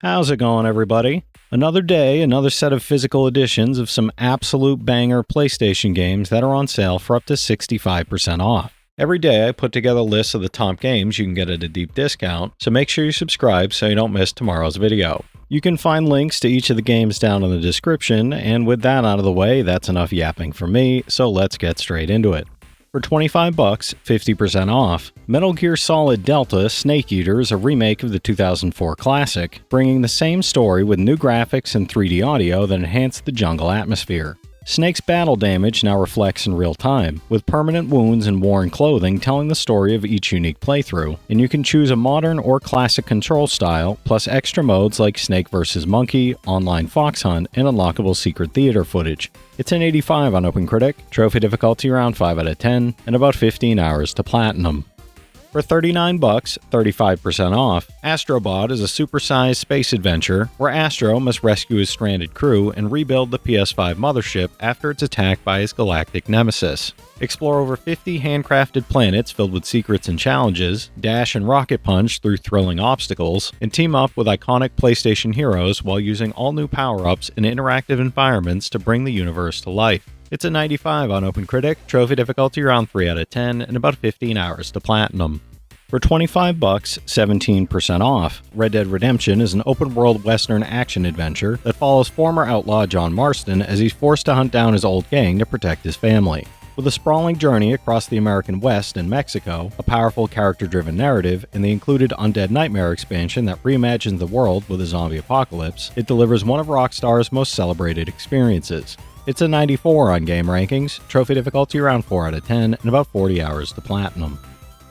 How's it going, everybody? Another day, another set of physical editions of some absolute banger PlayStation games that are on sale for up to 65% off. Every day I put together lists of the top games you can get at a deep discount, so make sure you subscribe so you don't miss tomorrow's video. You can find links to each of the games down in the description, and with that out of the way, that's enough yapping for me, so let's get straight into it. For $25, 50% off, Metal Gear Solid Delta Snake Eater is a remake of the 2004 classic, bringing the same story with new graphics and 3D audio that enhance the jungle atmosphere. Snake's battle damage now reflects in real time, with permanent wounds and worn clothing telling the story of each unique playthrough, and you can choose a modern or classic control style, plus extra modes like Snake vs. Monkey, online fox hunt, and unlockable secret theater footage. It's an 85 on OpenCritic, trophy difficulty around 5 out of 10, and about 15 hours to platinum. For $39, 35% off, Astro Bot is a supersized space adventure where Astro must rescue his stranded crew and rebuild the PS5 mothership after it's attacked by his galactic nemesis. Explore over 50 handcrafted planets filled with secrets and challenges, dash and rocket punch through thrilling obstacles, and team up with iconic PlayStation heroes while using all new power-ups and interactive environments to bring the universe to life. It's a 95 on OpenCritic, trophy difficulty around 3 out of 10, and about 15 hours to platinum. For $25, 17% off, Red Dead Redemption is an open-world western action-adventure that follows former outlaw John Marston as he's forced to hunt down his old gang to protect his family. With a sprawling journey across the American West and Mexico, a powerful character-driven narrative, and the included Undead Nightmare expansion that reimagines the world with a zombie apocalypse, it delivers one of Rockstar's most celebrated experiences. It's a 94 on Game Rankings, trophy difficulty around 4 out of 10, and about 40 hours to platinum.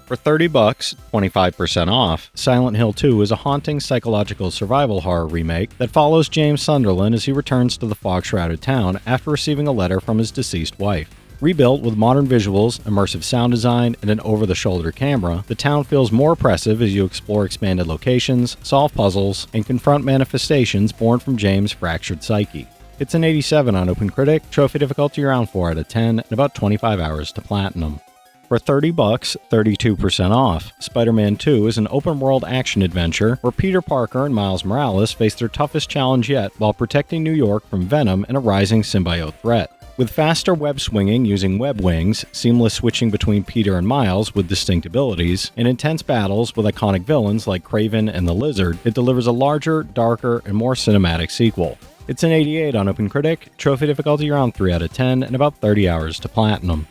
For $30, 25% off, Silent Hill 2 is a haunting psychological survival horror remake that follows James Sunderland as he returns to the fog-shrouded town after receiving a letter from his deceased wife. Rebuilt with modern visuals, immersive sound design, and an over-the-shoulder camera, the town feels more oppressive as you explore expanded locations, solve puzzles, and confront manifestations born from James' fractured psyche. It's an 87 on OpenCritic, trophy difficulty around 4 out of 10, and about 25 hours to platinum. For $30, 32% off, Spider-Man 2 is an open-world action-adventure where Peter Parker and Miles Morales face their toughest challenge yet while protecting New York from Venom and a rising symbiote threat. With faster web swinging using web wings, seamless switching between Peter and Miles with distinct abilities, and intense battles with iconic villains like Kraven and the Lizard, it delivers a larger, darker, and more cinematic sequel. It's an 88 on OpenCritic, trophy difficulty around 3 out of 10, and about 30 hours to platinum.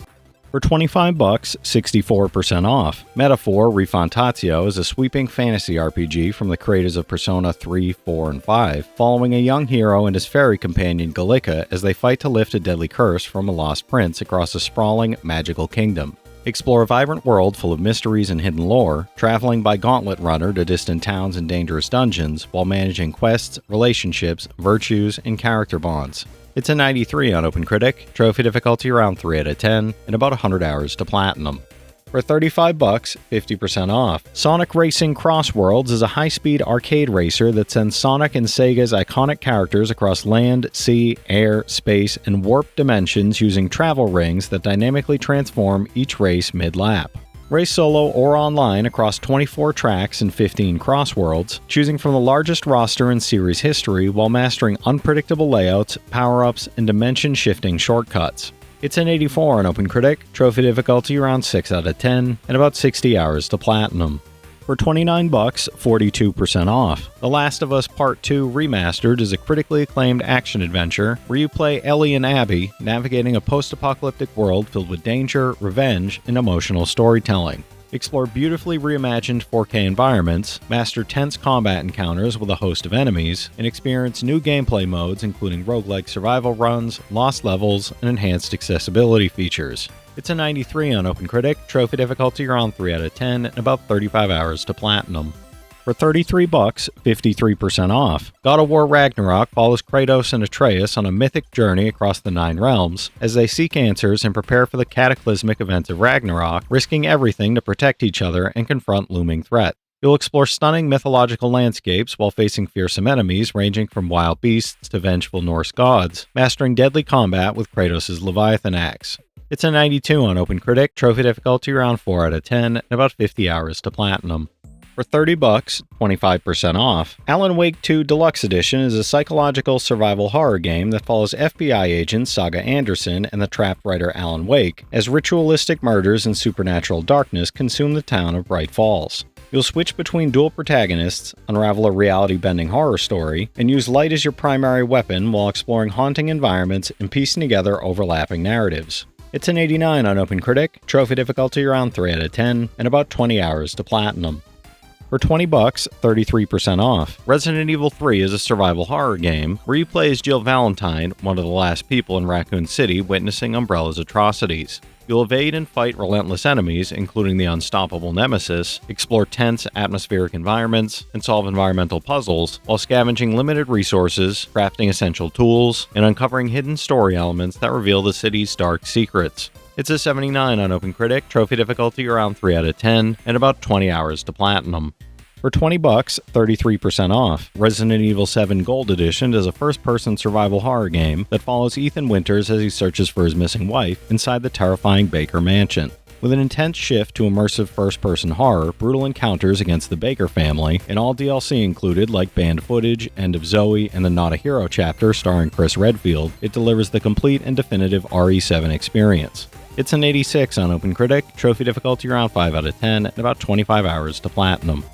For $25, 64% off, Metaphor ReFantazio is a sweeping fantasy RPG from the creators of Persona 3, 4, and 5, following a young hero and his fairy companion Gallica as they fight to lift a deadly curse from a lost prince across a sprawling, magical kingdom. Explore a vibrant world full of mysteries and hidden lore, traveling by gauntlet runner to distant towns and dangerous dungeons while managing quests, relationships, virtues, and character bonds. It's a 93 on OpenCritic, trophy difficulty around 3 out of 10, and about 100 hours to platinum. For $35, 50% off, Sonic Racing CrossWorlds is a high-speed arcade racer that sends Sonic and Sega's iconic characters across land, sea, air, space, and warp dimensions using travel rings that dynamically transform each race mid-lap. Race solo or online across 24 tracks and 15 crossworlds, choosing from the largest roster in series history while mastering unpredictable layouts, power-ups, and dimension-shifting shortcuts. It's an 84 on OpenCritic, trophy difficulty around 6 out of 10, and about 60 hours to platinum. For $29, 42% off, The Last of Us Part 2 Remastered is a critically acclaimed action-adventure where you play Ellie and Abby, navigating a post-apocalyptic world filled with danger, revenge, and emotional storytelling. Explore beautifully reimagined 4K environments, master tense combat encounters with a host of enemies, and experience new gameplay modes including roguelike survival runs, lost levels, and enhanced accessibility features. It's a 93 on OpenCritic, trophy difficulty around 3 out of 10, and about 35 hours to platinum. For $33, 53% off, God of War Ragnarok follows Kratos and Atreus on a mythic journey across the 9 realms as they seek answers and prepare for the cataclysmic events of Ragnarok, risking everything to protect each other and confront looming threat. You'll explore stunning mythological landscapes while facing fearsome enemies ranging from wild beasts to vengeful Norse gods, mastering deadly combat with Kratos' Leviathan axe. It's a 92 on OpenCritic, trophy difficulty around 4 out of 10, and about 50 hours to platinum. For $30, 25% off. Alan Wake 2 Deluxe Edition is a psychological survival horror game that follows FBI agent Saga Anderson and the trapped writer Alan Wake as ritualistic murders and supernatural darkness consume the town of Bright Falls. You'll switch between dual protagonists, unravel a reality-bending horror story, and use light as your primary weapon while exploring haunting environments and piecing together overlapping narratives. It's an 89 on OpenCritic, trophy difficulty around 3 out of 10, and about 20 hours to platinum. For $20, 33% off. Resident Evil 3 is a survival horror game where you play as Jill Valentine, one of the last people in Raccoon City witnessing Umbrella's atrocities. You'll evade and fight relentless enemies, including the unstoppable Nemesis, explore tense, atmospheric environments, and solve environmental puzzles, while scavenging limited resources, crafting essential tools, and uncovering hidden story elements that reveal the city's dark secrets. It's a 79 on OpenCritic, trophy difficulty around 3 out of 10, and about 20 hours to platinum. For $20, 33% off. Resident Evil 7 Gold Edition is a first-person survival horror game that follows Ethan Winters as he searches for his missing wife inside the terrifying Baker mansion. With an intense shift to immersive first-person horror, brutal encounters against the Baker family, and all DLC included like banned footage, End of Zoe, and the Not a Hero chapter starring Chris Redfield, it delivers the complete and definitive RE7 experience. It's an 86 on OpenCritic, trophy difficulty around 5 out of 10, and about 25 hours to platinum.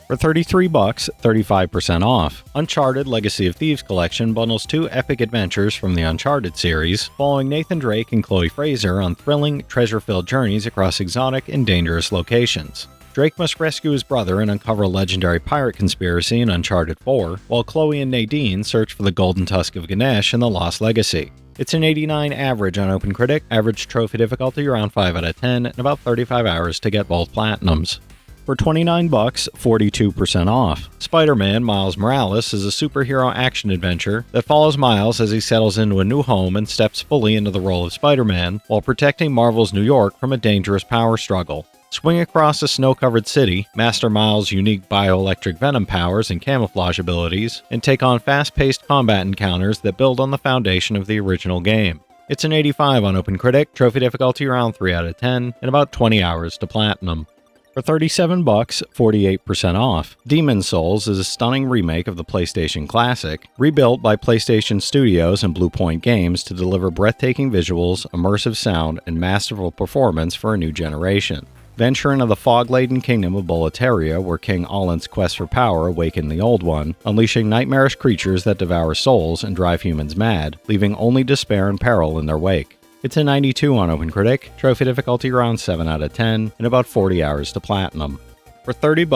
For $33, 35% off. Uncharted Legacy of Thieves Collection bundles 2 epic adventures from the Uncharted series, following Nathan Drake and Chloe Fraser on thrilling, treasure-filled journeys across exotic and dangerous locations. Drake must rescue his brother and uncover a legendary pirate conspiracy in Uncharted 4, while Chloe and Nadine search for the Golden Tusk of Ganesh in the Lost Legacy. It's an 89 average on OpenCritic, average trophy difficulty around 5 out of 10, and about 35 hours to get both platinums. For $29, 42% off. Spider-Man Miles Morales is a superhero action-adventure that follows Miles as he settles into a new home and steps fully into the role of Spider-Man while protecting Marvel's New York from a dangerous power struggle. Swing across a snow-covered city, master Miles' unique bioelectric venom powers and camouflage abilities, and take on fast-paced combat encounters that build on the foundation of the original game. It's an 85 on OpenCritic, trophy difficulty around 3 out of 10, and about 20 hours to platinum. For $37, 48% off. Demon's Souls is a stunning remake of the PlayStation classic, rebuilt by PlayStation Studios and Blue Point Games to deliver breathtaking visuals, immersive sound, and masterful performance for a new generation. Venture into the fog-laden kingdom of Boletaria, where King Allin's quest for power awakened the Old One, unleashing nightmarish creatures that devour souls and drive humans mad, leaving only despair and peril in their wake. It's a 92 on OpenCritic, trophy difficulty around 7 out of 10, and about 40 hours to platinum. For $30,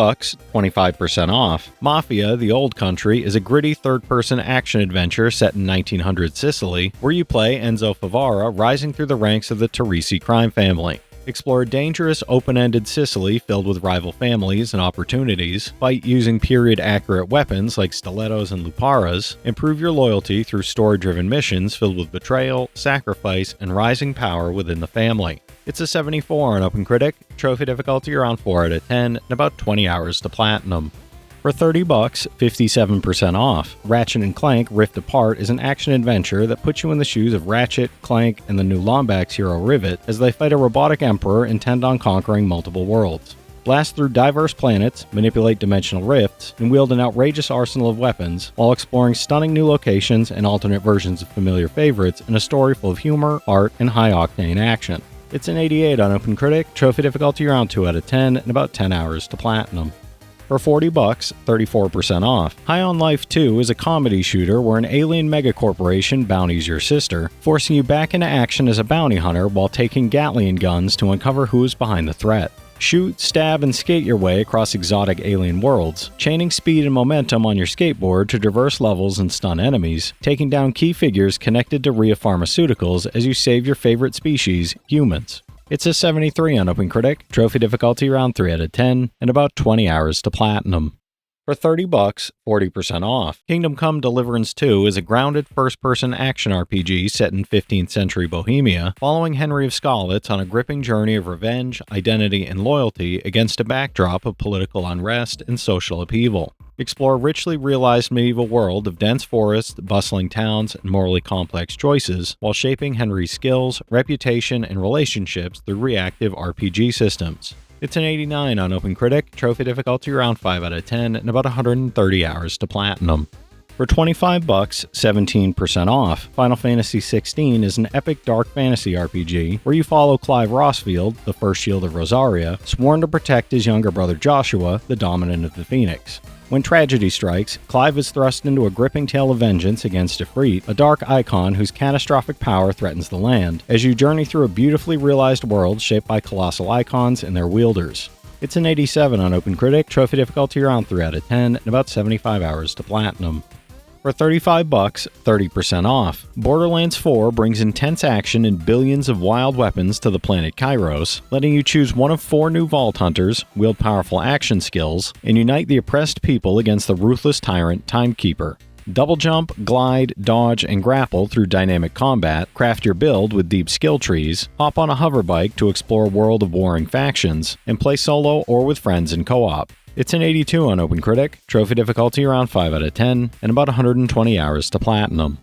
25% off. Mafia The Old Country is a gritty third-person action-adventure set in 1900 Sicily, where you play Enzo Favara rising through the ranks of the Teresi crime family. Explore a dangerous, open-ended Sicily filled with rival families and opportunities, fight using period-accurate weapons like stilettos and luparas, improve your loyalty through story-driven missions filled with betrayal, sacrifice, and rising power within the family. It's a 74 on OpenCritic, trophy difficulty around 4 out of 10, and about 20 hours to platinum. For $30, 57% off. Ratchet and Clank Rift Apart is an action-adventure that puts you in the shoes of Ratchet, Clank, and the new Lombax hero Rivet as they fight a robotic emperor intent on conquering multiple worlds. Blast through diverse planets, manipulate dimensional rifts, and wield an outrageous arsenal of weapons while exploring stunning new locations and alternate versions of familiar favorites in a story full of humor, art, and high-octane action. It's an 88 on OpenCritic, trophy difficulty around 2 out of 10, and about 10 hours to platinum. For $40, 34% off. High on Life 2 is a comedy shooter where an alien megacorporation bounties your sister, forcing you back into action as a bounty hunter while taking Gatlian guns to uncover who is behind the threat. Shoot, stab, and skate your way across exotic alien worlds, chaining speed and momentum on your skateboard to traverse levels and stun enemies, taking down key figures connected to Rhea Pharmaceuticals as you save your favorite species, humans. It's a 73 on OpenCritic, trophy difficulty around 3 out of 10, and about 20 hours to platinum. For $30, 40% off. Kingdom Come Deliverance 2 is a grounded first-person action RPG set in 15th century Bohemia, following Henry of Skalitz on a gripping journey of revenge, identity, and loyalty against a backdrop of political unrest and social upheaval. Explore a richly realized medieval world of dense forests, bustling towns, and morally complex choices, while shaping Henry's skills, reputation, and relationships through reactive RPG systems. It's an 89 on OpenCritic, trophy difficulty around 5 out of 10, and about 130 hours to platinum. For $25, 17% off, Final Fantasy XVI is an epic dark fantasy RPG where you follow Clive Rossfield, the first shield of Rosaria, sworn to protect his younger brother Joshua, the dominant of the Phoenix. When tragedy strikes, Clive is thrust into a gripping tale of vengeance against Ifrit, a dark icon whose catastrophic power threatens the land, as you journey through a beautifully realized world shaped by colossal icons and their wielders. It's an 87 on OpenCritic, trophy difficulty around 3 out of 10, and about 75 hours to platinum. For $35, 30% off, Borderlands 4 brings intense action and billions of wild weapons to the planet Kairos, letting you choose one of 4 new Vault Hunters, wield powerful action skills, and unite the oppressed people against the ruthless tyrant Timekeeper. Double jump, glide, dodge, and grapple through dynamic combat, craft your build with deep skill trees, hop on a hoverbike to explore a world of warring factions, and play solo or with friends in co-op. It's an 82 on OpenCritic, trophy difficulty around 5 out of 10, and about 120 hours to platinum.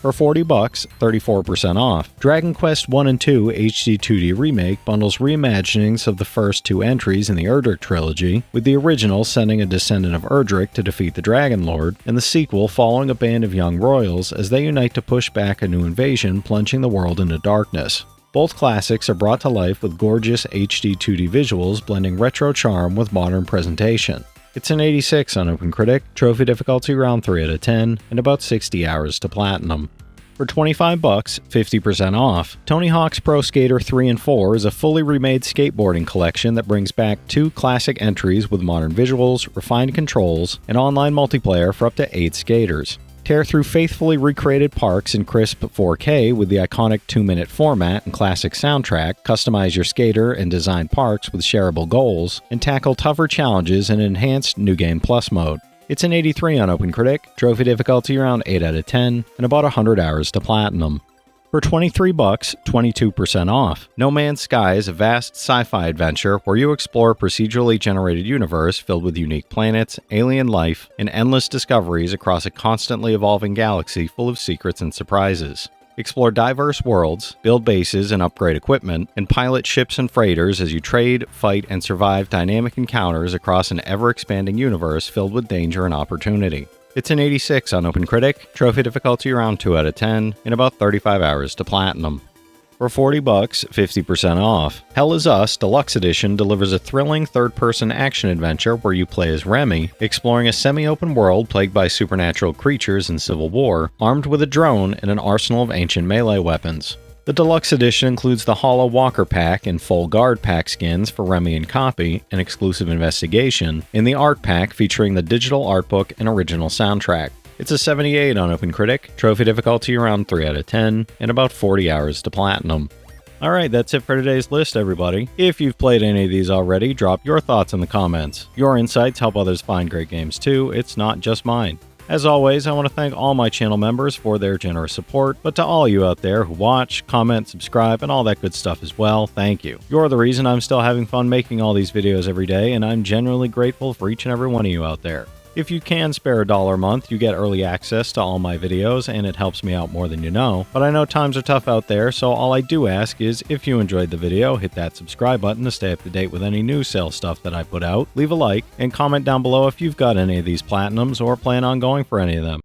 For $40, 34% off, Dragon Quest 1 and 2 HD 2D Remake bundles reimaginings of the first 2 entries in the Erdrick trilogy, with the original sending a descendant of Erdrick to defeat the Dragon Lord, and the sequel following a band of young royals as they unite to push back a new invasion plunging the world into darkness. Both classics are brought to life with gorgeous HD 2D visuals blending retro charm with modern presentation. It's an 86 on OpenCritic, trophy difficulty around 3 out of 10, and about 60 hours to platinum. For $25, 50% off, Tony Hawk's Pro Skater 3 and 4 is a fully remade skateboarding collection that brings back 2 classic entries with modern visuals, refined controls, and online multiplayer for up to 8 skaters. Tear through faithfully recreated parks in crisp 4K with the iconic 2-minute format and classic soundtrack, customize your skater and design parks with shareable goals, and tackle tougher challenges in enhanced New Game Plus mode. It's an 83 on OpenCritic, trophy difficulty around 8 out of 10, and about 100 hours to platinum. For $23, 22% off, No Man's Sky is a vast sci-fi adventure where you explore a procedurally generated universe filled with unique planets, alien life, and endless discoveries across a constantly evolving galaxy full of secrets and surprises. Explore diverse worlds, build bases and upgrade equipment, and pilot ships and freighters as you trade, fight, and survive dynamic encounters across an ever-expanding universe filled with danger and opportunity. It's an 86 on OpenCritic, trophy difficulty around 2 out of 10, and about 35 hours to platinum. For $40, 50% off, Hell Is Us Deluxe Edition delivers a thrilling third-person action adventure where you play as Remy, exploring a semi-open world plagued by supernatural creatures and civil war, armed with a drone and an arsenal of ancient melee weapons. The Deluxe Edition includes the Hollow Walker Pack and Full Guard Pack skins for Remy and Copy, an exclusive investigation, and the Art Pack featuring the digital art book and original soundtrack. It's a 78 on OpenCritic, trophy difficulty around 3 out of 10, and about 40 hours to platinum. Alright, that's it for today's list, everybody. If you've played any of these already, drop your thoughts in the comments. Your insights help others find great games too, it's not just mine. As always, I want to thank all my channel members for their generous support, but to all you out there who watch, comment, subscribe, and all that good stuff as well, thank you. You're the reason I'm still having fun making all these videos every day, and I'm genuinely grateful for each and every one of you out there. If you can spare $1 a month, you get early access to all my videos, and it helps me out more than you know. But I know times are tough out there, so all I do ask is, if you enjoyed the video, hit that subscribe button to stay up to date with any new sale stuff that I put out, leave a like, and comment down below if you've got any of these platinums or plan on going for any of them.